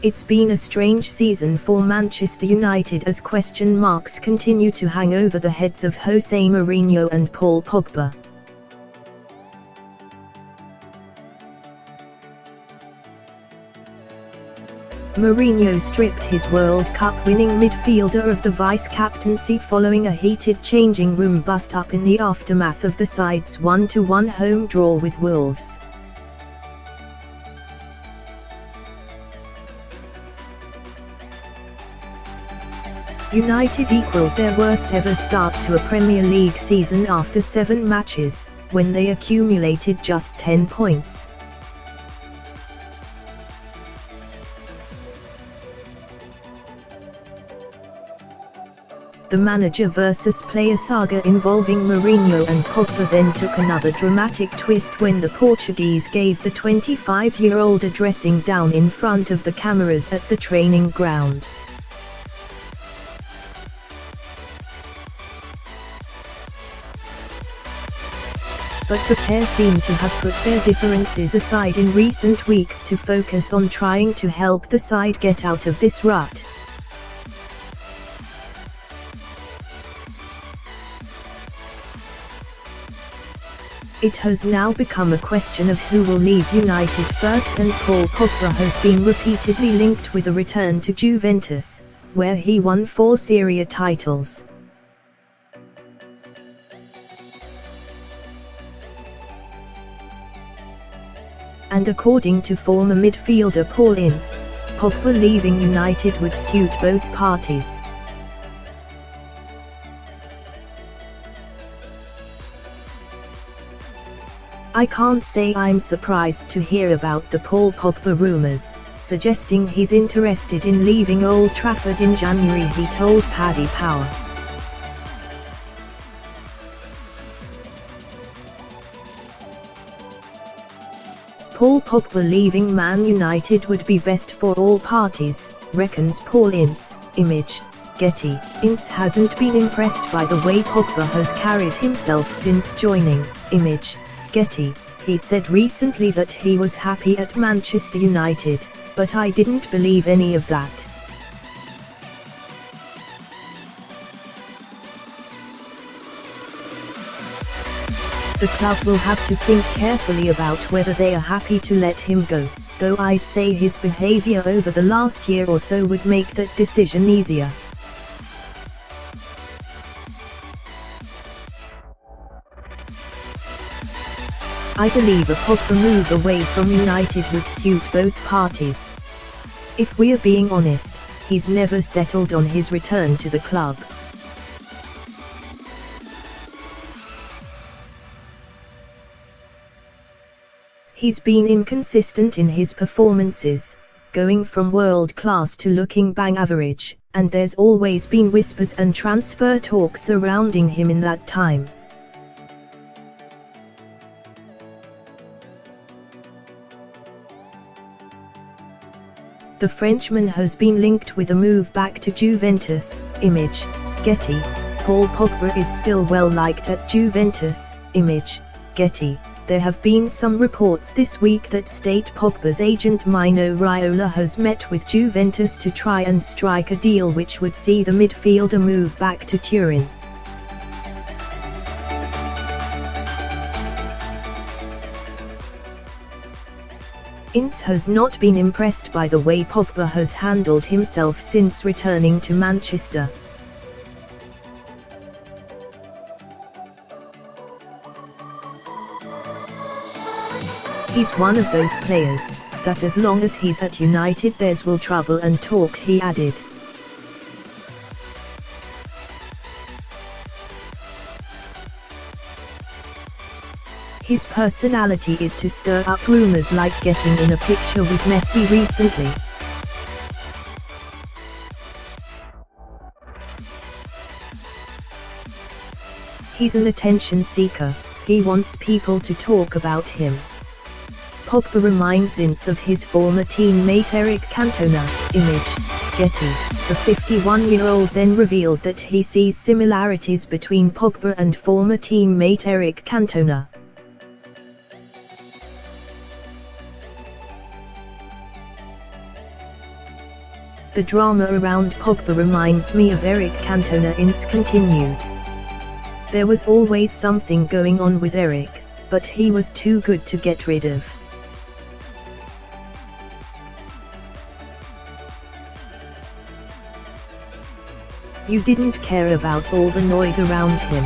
It's been a strange season for Manchester United as question marks continue to hang over the heads of Jose Mourinho and Paul Pogba. Mourinho stripped his World Cup-winning midfielder of the vice-captaincy following a heated changing room bust-up in the aftermath of the side's 1-1 home draw with Wolves. United equalled their worst ever start to a Premier League season after 7 matches, when they accumulated just 10 points. The manager versus player saga involving Mourinho and Pogba then took another dramatic twist when the Portuguese gave the 25-year-old a dressing down in front of the cameras at the training ground. But the pair seem to have put their differences aside in recent weeks to focus on trying to help the side get out of this rut. It has now become a question of who will leave United first, and Paul Pogba has been repeatedly linked with a return to Juventus, where he won 4 Serie A titles. And according to former midfielder Paul Ince, Pogba leaving United would suit both parties. I can't say I'm surprised to hear about the Paul Pogba rumours, suggesting he's interested in leaving Old Trafford in January, he told Paddy Power. Paul Pogba leaving Man United would be best for all parties, reckons Paul Ince. Image, Getty. Ince hasn't been impressed by the way Pogba has carried himself since joining. Image, Getty. He said recently that he was happy at Manchester United, but I didn't believe any of that. The club will have to think carefully about whether they are happy to let him go, though I'd say his behaviour over the last year or so would make that decision easier. I believe a Pogba move away from United would suit both parties. If we're being honest, he's never settled on his return to the club. He's been inconsistent in his performances, going from world-class to looking bang average, and there's always been whispers and transfer talk surrounding him in that time. The Frenchman has been linked with a move back to Juventus. Image, Getty. Paul Pogba is still well liked at Juventus. Image, Getty. There have been some reports this week that state Pogba's agent Mino Raiola has met with Juventus to try and strike a deal which would see the midfielder move back to Turin. Ince has not been impressed by the way Pogba has handled himself since returning to Manchester. He's one of those players that as long as he's at United there's will trouble and talk, he added. His personality is to stir up rumours, like getting in a picture with Messi recently. He's an attention seeker, he wants people to talk about him. Pogba reminds Ince of his former teammate Eric Cantona. Image, Getty. The 51-year-old then revealed that he sees similarities between Pogba and former teammate Eric Cantona. The drama around Pogba reminds me of Eric Cantona. Ince continued. There was always something going on with Eric, but he was too good to get rid of. You didn't care about all the noise around him.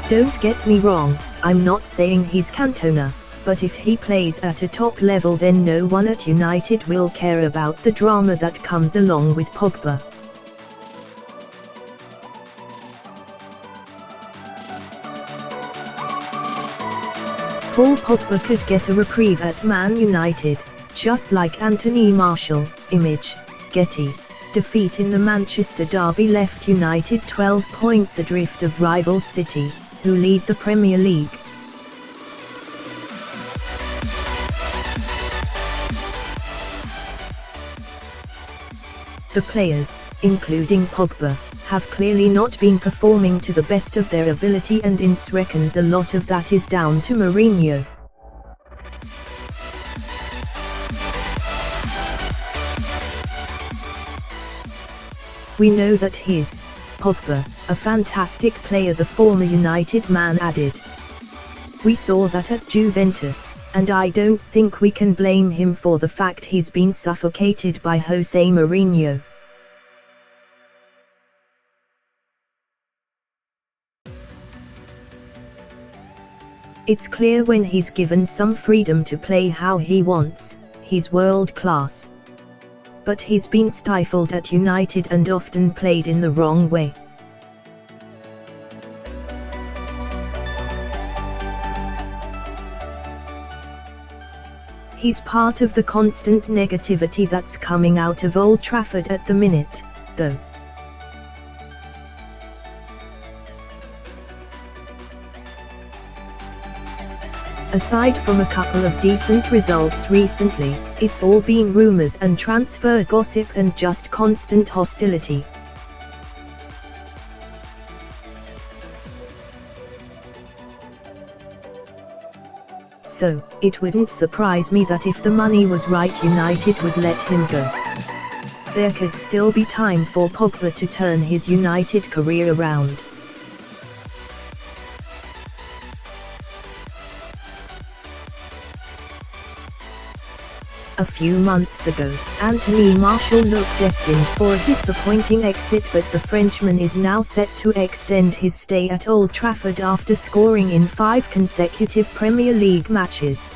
Don't get me wrong, I'm not saying he's Cantona, but if he plays at a top level then no one at United will care about the drama that comes along with Pogba. Paul Pogba could get a reprieve at Man United, just like Anthony Martial. Image, Getty. Defeat in the Manchester derby left United 12 points adrift of rival City, who lead the Premier League. The players, including Pogba, have clearly not been performing to the best of their ability, and Ince reckons a lot of that is down to Mourinho. We know that he's, Pogba, a fantastic player, the former United man added. We saw that at Juventus, and I don't think we can blame him for the fact he's been suffocated by Jose Mourinho. It's clear when he's given some freedom to play how he wants, he's world class. But he's been stifled at United and often played in the wrong way. He's part of the constant negativity that's coming out of Old Trafford at the minute, though. Aside from a couple of decent results recently, it's all been rumours and transfer gossip and just constant hostility. So, it wouldn't surprise me that if the money was right, United would let him go. There could still be time for Pogba to turn his United career around. A few months ago, Anthony Martial looked destined for a disappointing exit, but the Frenchman is now set to extend his stay at Old Trafford after scoring in 5 consecutive Premier League matches.